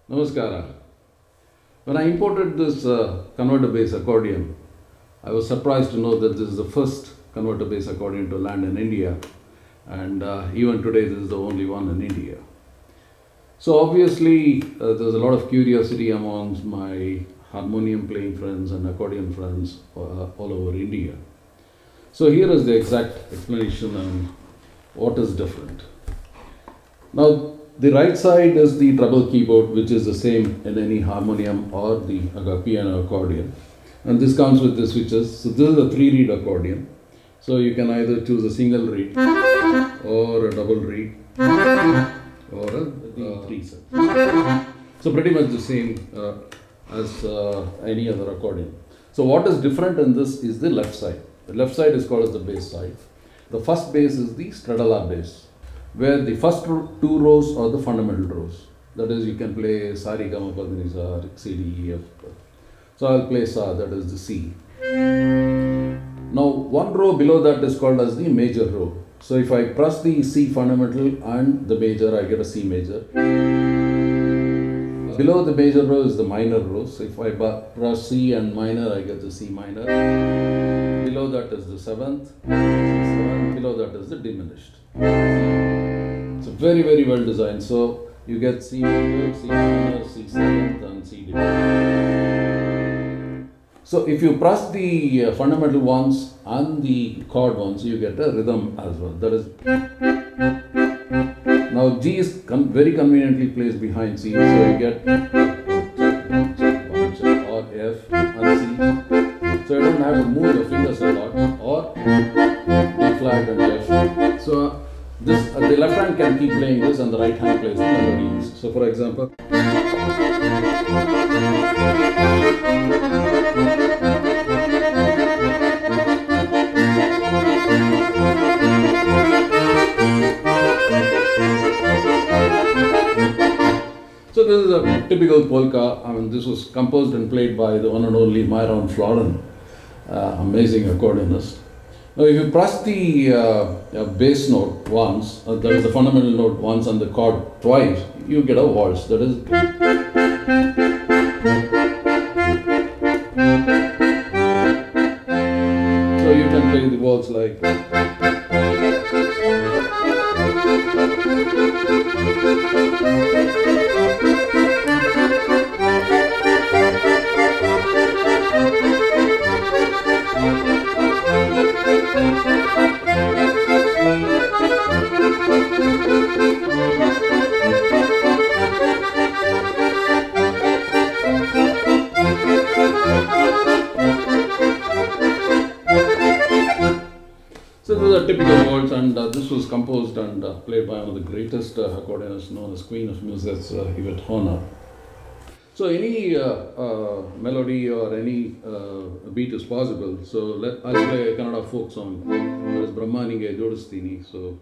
Namaskara. When I imported this converter bass accordion, I was surprised to know that this is the first converter bass accordion to land in India, and even today, this is the only one in India. So, obviously, there's a lot of curiosity amongst my harmonium playing friends and accordion friends all over India. So, here is the exact explanation on what is different. Now, the right side is the treble keyboard, which is the same in any harmonium or the piano accordion. And this comes with the switches. So this is a 3-reed accordion. So you can either choose a single reed or a double reed or a three set. So pretty much the same as any other accordion. So what is different in this is the left side. The left side is called as the bass side. The first bass is the stradella bass, where the first two rows are the fundamental rows. That is, you can play Sa Re Ga Ma Pa Dha Ni Sa, C, D, E, F. So I'll play Sa, that is the C. Now, one row below that is called as the major row. So if I press the C fundamental and the major, I get a C major. Below the major row is the minor row. So if I press C and minor, I get the C minor. Below that is the seventh. Below that is the diminished. So very, very well designed. So you get C major, C minor, C seventh and C diminished. So if you press the fundamental ones and the chord ones, you get a rhythm as well. That is, now G is very conveniently placed behind C, so you get or F and C. So you don't have to move your fingers a lot, or D flat and F. So this the left hand can keep playing this and the right hand plays the melodies. So for example, so this is a typical polka. I mean, this was composed and played by the one and only Myron Florin, amazing accordionist. Now, if you press the bass note once, that is the fundamental note once, and the chord twice, you get a waltz. That is. So you can play the waltz like. So this is a typical waltz, and this was composed and played by one of the greatest accordionists known as Queen of Music, Yvette Horner. So any melody or any beat is possible. So I'll play a Kannada folk song. That is Brahmaninge Jodistini. So.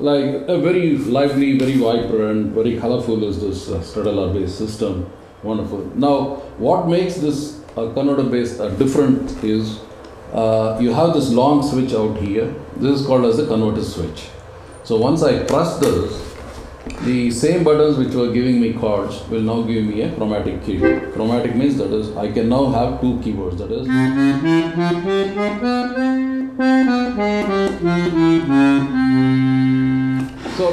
Like a very lively, very vibrant, very colorful is this stradella bass system. Wonderful. Now, what makes this converter bass different is you have this long switch out here. This is called as the converter switch. So once I press this, the same buttons which were giving me chords will now give me a chromatic keyboard. Chromatic means that is, I can now have two keyboards. That is. So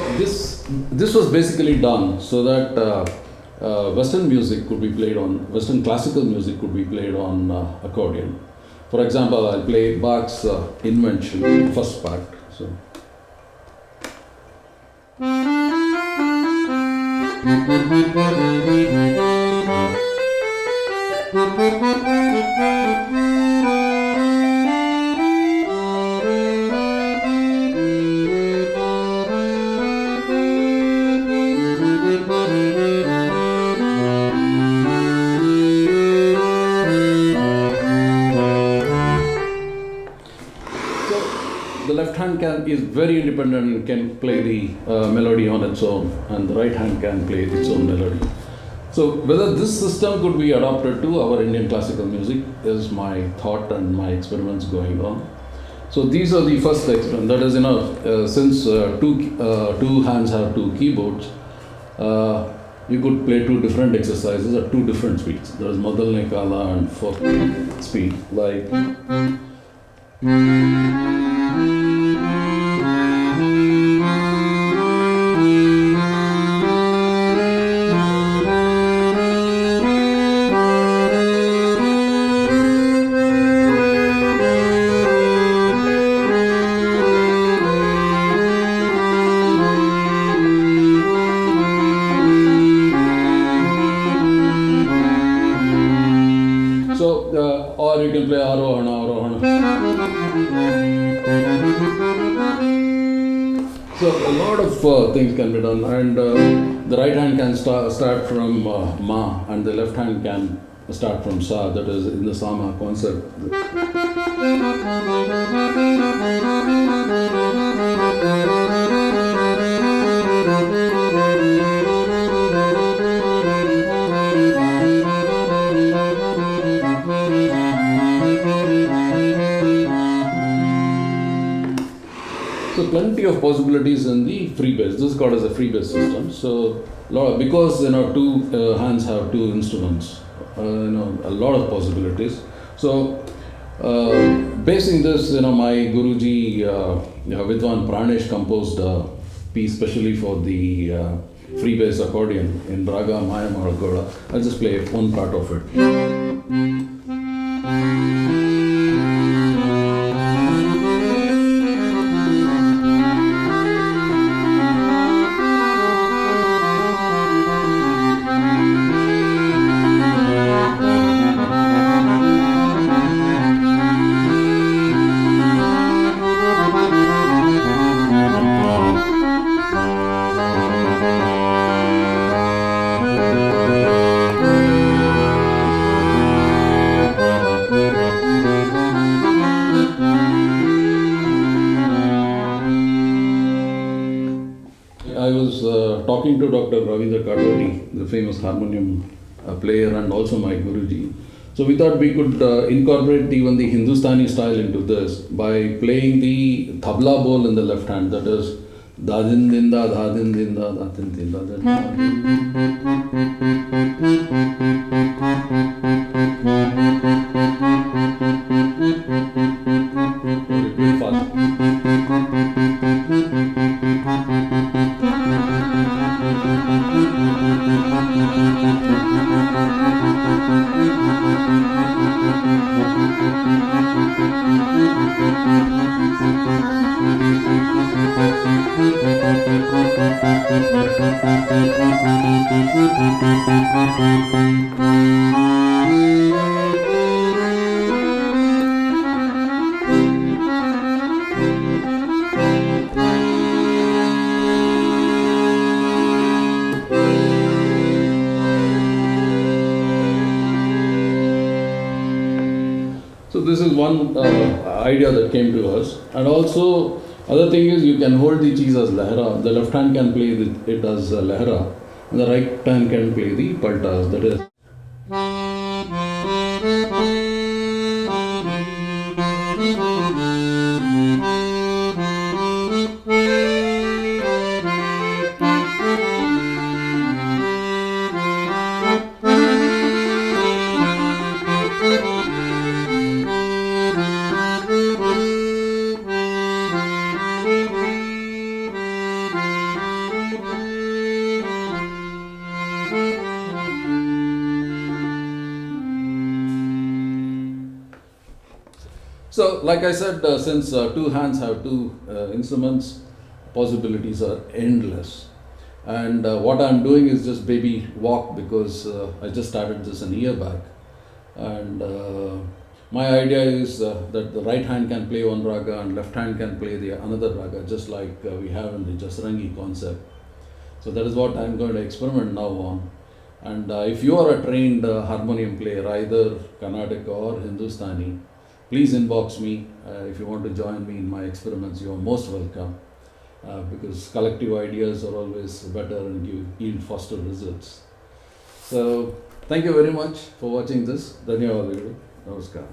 this was basically done so that Western music could be played on, Western classical music could be played on accordion. For example, I'll play Bach's Invention, first part. So. hand is very independent and can play the melody on its own, and the right hand can play its own melody. So whether this system could be adapted to our Indian classical music is my thought and my experiments going on. So these are the first experiment. That is, since two hands have two keyboards, you could play two different exercises at two different speeds. There is Madal Kala and fourth speed, like. Or you can play Arohana, Arohana. So a lot of things can be done, and the right hand can start from Ma, and the left hand can start from Sa. That is in the Sama concept. So plenty of possibilities in the free bass. This is called as a free bass system. So because two hands have two instruments, a lot of possibilities. So basing this, my Guruji Vidwan Pranesh composed a piece specially for the free bass accordion in Raga Maya Maragoda. I'll just play one part of it. I was talking to Dr. Ravi Benson, the famous harmonium player and also my Guruji. So we thought we could incorporate even the Hindustani style into this by playing the tabla bowl in the left hand, that is dadin dinda, dadin dinda, dadin dinda, So this is one idea that came to us, and also other thing is you can hold the cheese as lehra. The left hand can play it as lehra, and the right hand can play the paltas. That is. So, like I said, since two hands have two instruments, possibilities are endless. And what I'm doing is just baby walk, because I just started this an year back. And my idea is that the right hand can play one raga and left hand can play the another raga, just like we have in the Jasrangi concept. So that is what I'm going to experiment now on. And if you are a trained harmonium player, either Carnatic or Hindustani, Please inbox me if you want to join me in my experiments. You are most welcome, because collective ideas are always better and yield faster results. So, thank you very much for watching this. ಧನ್ಯವಾದಗಳು. ನಮಸ್ಕಾರ.